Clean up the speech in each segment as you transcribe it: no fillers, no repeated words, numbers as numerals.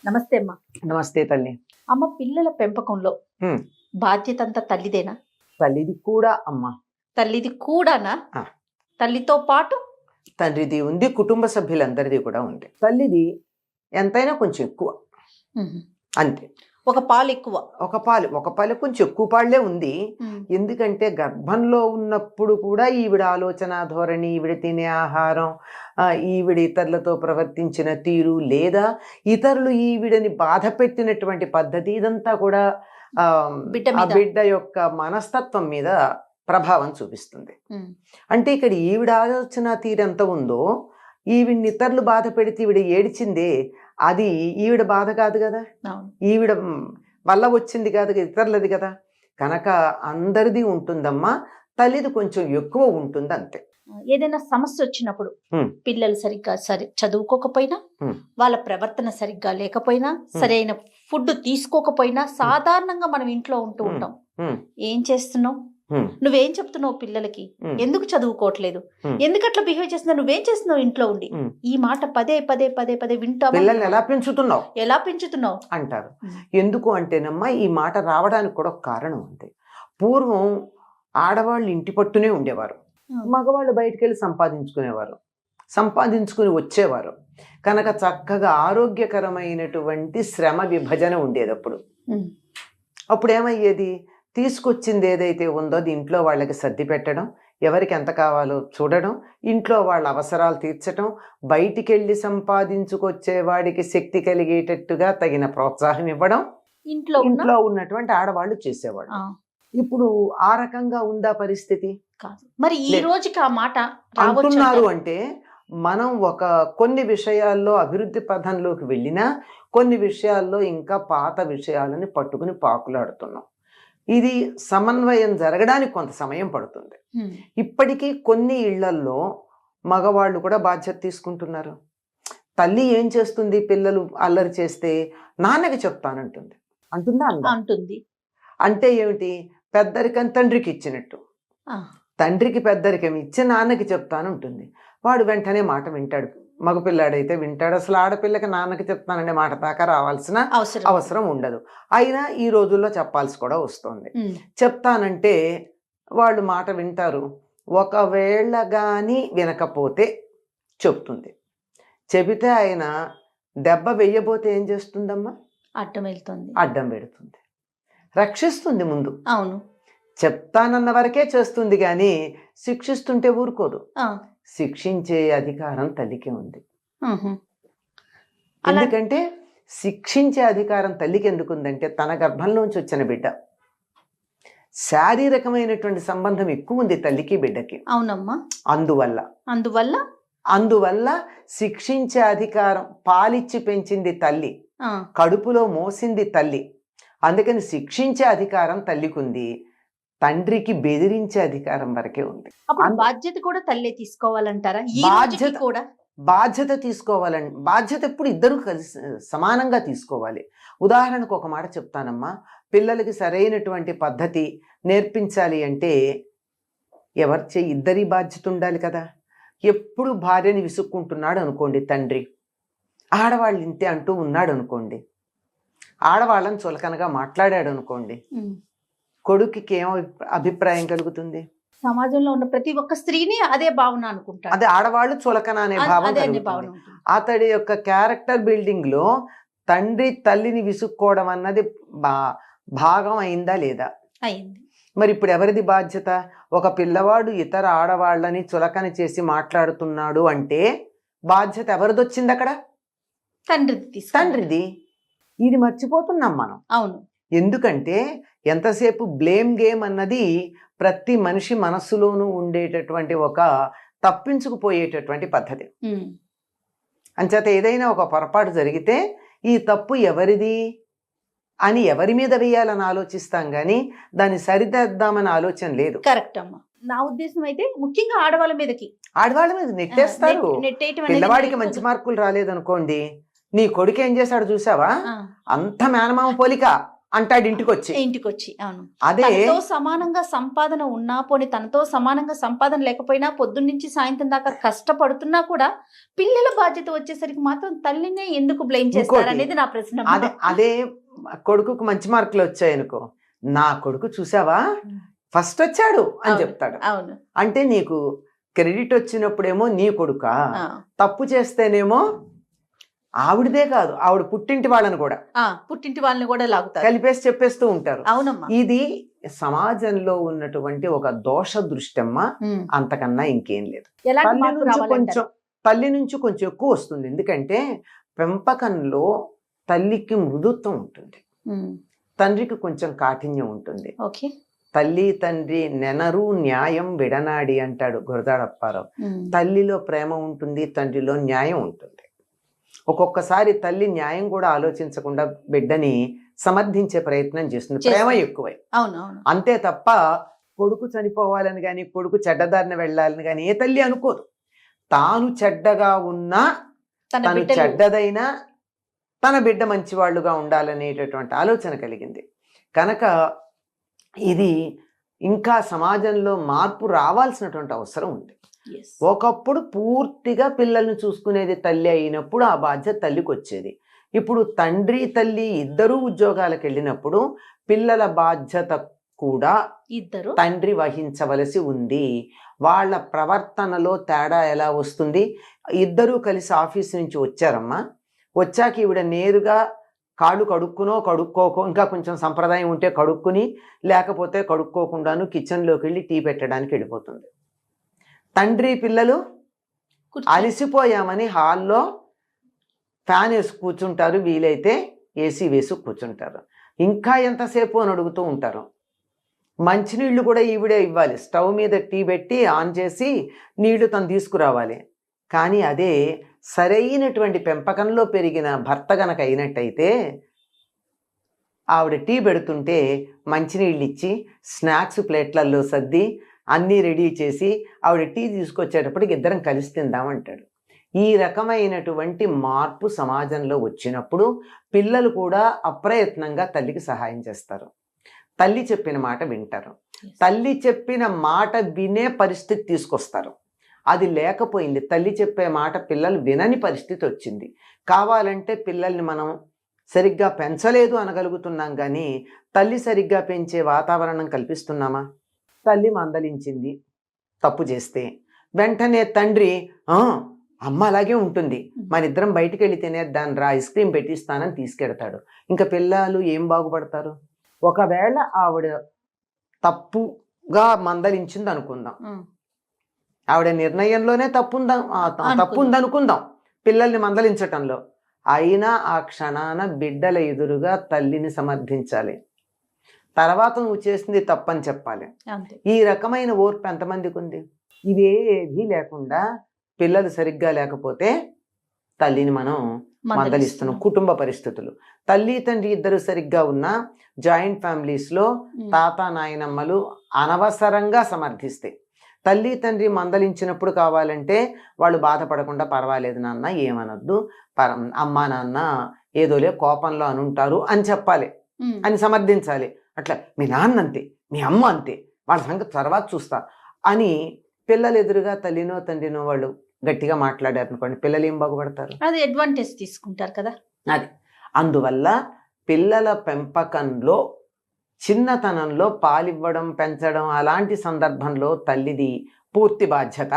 నమస్తే అమ్మా. నమస్తే తల్లి. అమ్మ, పిల్లల పెంపకంలో హ్మ్. బాధ్యత అంతా తల్లిదేనా? తల్లిది కూడా అమ్మ. తల్లిది కూడానా? ఆ. తల్లితో పాటు తండ్రిది ఉంది, కుటుంబ సభ్యులందరిది కూడా ఉంది. తల్లిది ఎంతైనా కొంచెం ఎక్కువ, అంతే. ఒక పాలు ఎక్కువ. ఒక పాలు కొంచెం ఎక్కువ పాళ్లే ఉంది. ఎందుకంటే గర్భంలో ఉన్నప్పుడు కూడా ఈవిడ ఆలోచన ధోరణి, ఈవిడ తినే ఆహారం, ఈవిడ ఇతరులతో ప్రవర్తించిన తీరు, లేదా ఇతరులు ఈవిడని బాధ పెట్టినటువంటి పద్ధతి, ఇదంతా కూడా ఆ బిడ్డ యొక్క మనస్తత్వం మీద ప్రభావం చూపిస్తుంది. అంటే ఇక్కడ ఈవిడ ఆలోచన తీరు ఎంత ఉందో, ఈవిడ్ని ఇతరులు బాధ పెడితే ఈవిడ ఏడిచిందే, అది ఈవిడ బాధ కాదు కదా, ఈవిడ వల్ల వచ్చింది కాదు, ఇతరులది కదా. కనుక అందరిది ఉంటుందమ్మా, తల్లిది కొంచెం ఎక్కువ ఉంటుంది, అంతే. ఏదైనా సమస్య వచ్చినప్పుడు పిల్లలు సరిగ్గా చదువుకోకపోయినా, వాళ్ళ ప్రవర్తన సరిగ్గా లేకపోయినా, సరైన ఫుడ్ తీసుకోకపోయినా, సాధారణంగా మనం ఇంట్లో ఉంటూ ఉంటాం. ఏం చేస్తున్నావు, నువ్వేం చెప్తున్నావు పిల్లలకి, ఎందుకు చదువుకోవట్లేదు, ఎందుకు అట్లా బిహేవ్ చేస్తున్నావు, నువ్వేం చేస్తున్నావు ఇంట్లో ఉండి, ఈ మాట పదే పదే పదే పదే వింటావు. పిల్లల్ని ఎలా పెంచుతున్నావు అంటారు. ఎందుకు అంటేనమ్మా, ఈ మాట రావడానికి కూడా ఒక కారణం ఉంది. పూర్వం ఆడవాళ్ళు ఇంటి పట్టునే ఉండేవారు, మగవాళ్ళు బయటికి వెళ్ళి సంపాదించుకుని వచ్చేవారు. కనుక చక్కగా ఆరోగ్యకరమైనటువంటి శ్రమ విభజన ఉండేది. అప్పుడు ఏమయ్యేది, తీసుకొచ్చింది ఏదైతే ఉందో అది ఇంట్లో వాళ్ళకి సర్ది పెట్టడం, ఎవరికి ఎంత కావాలో చూడడం, ఇంట్లో వాళ్ళ అవసరాలు తీర్చడం, బయటికి వెళ్ళి సంపాదించుకొచ్చే వాడికి శక్తి కలిగేటట్టుగా తగిన ప్రోత్సాహం ఇవ్వడం ఇంట్లో ఉన్నటువంటి ఆడవాళ్ళు చేసేవాళ్ళు. ఇప్పుడు ఆ రకంగా ఉందా పరిస్థితి? మరి ఈ రోజుకి ఆ మాట అంటున్నారు. అంటే మనం కొన్ని విషయాల్లో అభివృద్ధి పథంలోకి వెళ్ళినా, కొన్ని విషయాల్లో ఇంకా పాత విషయాలని పట్టుకుని పాకులాడుతున్నాం. ఇది సమన్వయం జరగడానికి కొంత సమయం పడుతుంది. ఇప్పటికీ కొన్ని ఇళ్లల్లో మగవాళ్ళు కూడా బాధ్యత తీసుకుంటున్నారు. తల్లి ఏం చేస్తుంది, పిల్లలు అల్లరి చేస్తే నాన్నకి చెప్తానంటుంది. అంటుంది. అంటే ఏమిటి, పెద్దరికం తండ్రికి ఇచ్చినట్టు. తండ్రికి పెద్దరికం ఇచ్చి నాన్నకి చెప్తానంటుంది. వాడు వెంటనే మాట వింటాడు. మగపిల్లాడైతే వింటాడు. అసలు ఆడపిల్లకి నాన్నకి చెప్తాననే మాట దాకా రావాల్సిన అవసరం ఉండదు. అయినా ఈ రోజుల్లో చెప్పాల్సి కూడా వస్తుంది. చెప్తానంటే వాళ్ళు మాట వింటారు. ఒకవేళ గాని వినకపోతే చెప్తుంది. చెబితే ఆయన దెబ్బ వెయ్యబోతే ఏం చేస్తుందమ్మా, అడ్డం పెడుతుంది, రక్షిస్తుంది ముందు. అవును, చెప్తానన్న వరకే చేస్తుంది, కానీ శిక్షిస్తుంటే ఊరుకోదు. శిక్షించే అధికారం తల్లికి ఉంది. ఎందుకంటే శిక్షించే అధికారం తల్లికి ఎందుకుందంటే, తన గర్భంలోంచి వచ్చిన బిడ్డ, శారీరకమైనటువంటి సంబంధం ఎక్కువ ఉంది తల్లికి బిడ్డకి. అవునమ్మా. అందువల్ల శిక్షించే అధికారం, పాలిచ్చి పెంచింది తల్లి, కడుపులో మోసింది తల్లి. అందుకని శిక్షించే అధికారం తల్లికి ఉంది. తండ్రికి బెదిరించే అధికారం వరకే ఉంది. బాధ్యత కూడా తల్లి తీసుకోవాలంటారా? బాధ్యత తీసుకోవాలండి. బాధ్యత ఎప్పుడు ఇద్దరు కలిసి సమానంగా తీసుకోవాలి. ఉదాహరణకు ఒక మాట చెప్తానమ్మా, పిల్లలకి సరైనటువంటి పద్ధతి నేర్పించాలి అంటే ఇద్దరి బాధ్యత ఉండాలి కదా. ఎప్పుడు భార్యని విసుక్కుంటున్నాడు అనుకోండి తండ్రి, ఆడవాళ్ళు ఇంతే అంటూ ఉన్నాడు అనుకోండి, ఆడవాళ్ళని చులకనగా మాట్లాడాడు అనుకోండి, కొడుకుకి ఏమో అభిప్రాయం కలుగుతుంది? సమాజంలో ఉన్న ప్రతి ఒక్క స్త్రీని అదే భావన అనుకుంటారు. అదే ఆడవాళ్ళు చులకన అనే భావన. అతడి యొక్క క్యారెక్టర్ బిల్డింగ్ లో తండ్రి తల్లిని విసుక్కోవడం అన్నది భాగం అయిందా లేదా? అయింది. మరి ఇప్పుడు ఎవరిది బాధ్యత? ఒక పిల్లవాడు ఇతర ఆడవాళ్ళని చులకన చేసి మాట్లాడుతున్నాడు అంటే బాధ్యత ఎవరిదొచ్చింది అక్కడ? తండ్రిది. ఇది మర్చిపోతున్నాం మనం. అవును. ఎందుకంటే ఎంతసేపు బ్లేమ్ గేమ్ అన్నది ప్రతి మనిషి మనస్సులోనూ ఉండేటటువంటి ఒక తప్పించుకుపోయేటటువంటి పద్ధతి. అంచేత ఏదైనా ఒక పొరపాటు జరిగితే ఈ తప్పు ఎవరిది అని ఎవరి మీద వేయాలని ఆలోచిస్తాం, కానీ దాన్ని సరిదిద్దామని ఆలోచన లేదు. కరెక్ట్ అమ్మా. నా ఉద్దేశం అయితే ముఖ్యంగా ఆడవాళ్ళ మీద నెట్టేస్తారు. పిల్లవాడికి మంచి మార్కులు రాలేదనుకోండి, నీ కొడుకు ఏం చేశాడు చూసావా, అంత మేనమామ పోలిక అంటాడు ఇంటికి వచ్చి. అవును. అదే తనతో సమానంగా సంపాదన ఉన్నా పోనీ తనతో సమానంగా సంపాదన లేకపోయినా పొద్దున్న నుంచి సాయంత్రం దాకా కష్టపడుతున్నా కూడా పిల్లల బాధ్యత వచ్చేసరికి మాత్రం తల్లినే ఎందుకు బ్లేమ్ చేస్తారు అనేది నా ప్రశ్న. అదే కొడుకుకు మంచి మార్కులు వచ్చాయి అనుకో, నా కొడుకు చూసావా ఫస్ట్ వచ్చాడు అని చెప్తాడు. అవును. అంటే నీకు క్రెడిట్ వచ్చినప్పుడేమో నీ కొడుక, తప్పు చేస్తేనేమో ఆవిడదే కాదు ఆవిడ పుట్టింటి వాళ్ళని కూడా లాగుతారు, కలిపేసి చెప్పేస్తూ ఉంటారు. అవునమ్మా. ఇది సమాజంలో ఉన్నటువంటి ఒక దోష దృష్టమ్మ, అంతకన్నా ఇంకేం లేదు. తల్లి నుంచి కొంచెం ఎక్కువ వస్తుంది. ఎందుకంటే పెంపకంలో తల్లికి మృదుత్వం ఉంటుంది, తండ్రికి కొంచెం కాఠిన్యం ఉంటుంది. తల్లి తండ్రి నెనరు న్యాయం విడనాడి అంటాడు గురదాడప్పారావు. తల్లిలో ప్రేమ ఉంటుంది, తండ్రిలో న్యాయం ఉంటుంది. ఒక్కొక్కసారి తల్లి న్యాయం కూడా ఆలోచించకుండా బిడ్డని సమర్థించే ప్రయత్నం చేస్తుంది, ప్రేమ ఎక్కువై. అంతే తప్ప కొడుకు చనిపోవాలని కానీ కొడుకు చెడ్డదారిన వెళ్ళాలని కానీ ఏ తల్లి అనుకోదు. తాను చెడ్డగా ఉన్నా, తను చెడ్డదైనా తన బిడ్డ మంచివాళ్ళుగా ఉండాలనేటటువంటి ఆలోచన కలిగింది. కనుక ఇది ఇంకా సమాజంలో మార్పు రావాల్సినటువంటి అవసరం ఉంది. ఒకప్పుడు పూర్తిగా పిల్లల్ని చూసుకునేది తల్లి అయినప్పుడు ఆ బాధ్యత తల్లికి వచ్చేది. ఇప్పుడు తండ్రి తల్లి ఇద్దరూ ఉద్యోగాలకు వెళ్ళినప్పుడు పిల్లల బాధ్యత కూడా తండ్రి వహించవలసి ఉంది. వాళ్ళ ప్రవర్తనలో తేడా ఎలా వస్తుంది? ఇద్దరూ కలిసి ఆఫీస్ నుంచి వచ్చారమ్మా, వచ్చాక ఈవిడ నేరుగా కాళ్ళు కడుక్కోకో, ఇంకా కొంచెం సంప్రదాయం ఉంటే కడుక్కుని, లేకపోతే కడుక్కోకుండాను కిచెన్లోకి వెళ్ళి టీ పెట్టడానికి వెళ్ళిపోతుంది. తండ్రి పిల్లలు అలసిపోయామని హాల్లో ఫ్యాన్ వేసి కూర్చుంటారు, వీలైతే ఏసీ వేసి కూర్చుంటారు. ఇంకా ఎంతసేపు అని అడుగుతూ ఉంటారు. మంచినీళ్ళు కూడా ఈవిడే ఇవ్వాలి, స్టవ్ మీద టీ పెట్టి ఆన్ చేసి నీళ్లు తను తీసుకురావాలి. కానీ అదే సరైనటువంటి పెంపకంలో పెరిగిన భర్త గనక అయినట్టయితే ఆవిడ టీ పెడుతుంటే మంచినీళ్ళు ఇచ్చి స్నాక్స్ ప్లేట్లలో సర్ది అన్నీ రెడీ చేసి ఆవిడ టీ తీసుకొచ్చేటప్పటికి ఇద్దరం కలిసి తిందామంటాడు. ఈ రకమైనటువంటి మార్పు సమాజంలో వచ్చినప్పుడు పిల్లలు కూడా అప్రయత్నంగా తల్లికి సహాయం చేస్తారు, తల్లి చెప్పిన మాట వింటారు, తల్లి చెప్పిన మాట వినే పరిస్థితి తీసుకొస్తారు. అది లేకపోయింది, తల్లి చెప్పే మాట పిల్లలు వినని పరిస్థితి వచ్చింది. కావాలంటే పిల్లల్ని మనం సరిగ్గా పెంచలేదు అనగలుగుతున్నాం, కానీ తల్లి సరిగ్గా పెంచే వాతావరణం కల్పిస్తున్నామా? తల్లి మందలించింది తప్పు చేస్తే వెంటనే తండ్రి అమ్మ అలాగే ఉంటుంది, మన ఇద్దరం బయటికి వెళ్ళి తినేద్దాన్ని రా, ఐస్ క్రీమ్ పెట్టిస్తానని తీసుకెడతాడు. ఇంకా పిల్లలు ఏం బాగుపడతారు? ఒకవేళ ఆవిడ తప్పుగా మందలించింది అనుకుందాం, ఆవిడ నిర్ణయంలోనే తప్పుందనుకుందాం పిల్లల్ని మందలించటంలో, అయినా ఆ క్షణాన బిడ్డల ఎదురుగా తల్లిని సమర్థించాలి, తర్వాత నువ్వు చేసింది తప్పని చెప్పాలి. ఈ రకమైన ఓర్పు ఎంతమందికి ఉంది? ఇవేది లేకుండా పిల్లలు సరిగ్గా లేకపోతే తల్లిని మనం మందలిస్తున్నాం. కుటుంబ పరిస్థితులు, తల్లి తండ్రి ఇద్దరు సరిగ్గా ఉన్నా జాయింట్ ఫ్యామిలీస్లో తాత నాయనమ్మలు అనవసరంగా సమర్థిస్తాయి. తల్లి తండ్రి మందలించినప్పుడు కావాలంటే వాళ్ళు బాధపడకుండా పర్వాలేదు నాన్న, ఏమనొద్దు, అమ్మా నాన్న ఏదోలే కోపంలో అనుంటారు అని చెప్పాలి, అని సమర్థించాలి. అట్లా మీ నాన్న అంతే, మీ అమ్మ అంతే, వాళ్ళ సంగతి తర్వాత చూస్తా అని పిల్లలు ఎదురుగా తల్లినో తండ్రినో వాళ్ళు గట్టిగా మాట్లాడారు అనుకోండి, పిల్లలు ఏం బాగుపడతారు? అది అడ్వాంటేజ్ తీసుకుంటారు కదా. అది అందువల్ల పిల్లల పెంపకంలో చిన్నతనంలో పాలివ్వడం పెంచడం అలాంటి సందర్భంలో తల్లిది పూర్తి బాధ్యత.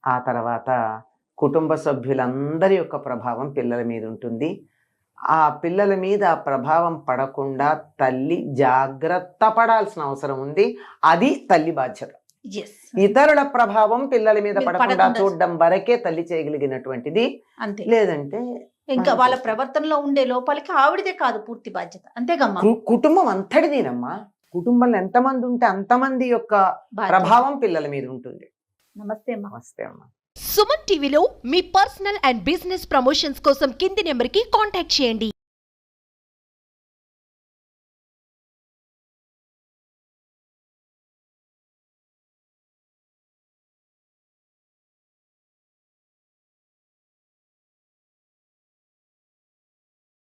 ఆ తర్వాత కుటుంబ సభ్యులందరి యొక్క ప్రభావం పిల్లల మీద ఉంటుంది. ఆ పిల్లల మీద ఆ ప్రభావం పడకుండా తల్లి జాగ్రత్త పడాల్సిన అవసరం ఉంది, అది తల్లి బాధ్యత. ఇతరుల ప్రభావం పిల్లల మీద పడకుండా చూడడం వరకే తల్లి చేయగలిగినటువంటిది, లేదంటే ఇంకా వాళ్ళ ప్రవర్తనలో ఉండే లోపాలకి ఆవిడదే కాదు పూర్తి బాధ్యత. అంతేగమ్మా, కుటుంబం అంతటిదేనమ్మా. కుటుంబంలో ఎంతమంది ఉంటే అంతమంది యొక్క ప్రభావం పిల్లల మీద ఉంటుంది. నమస్తే అమ్మా. సుమన్ టీవీలో మీ పర్సనల్ అండ్ బిజినెస్ ప్రమోషన్స్ కోసం కింది నెంబర్కి కాంటాక్ట్ చేయండి.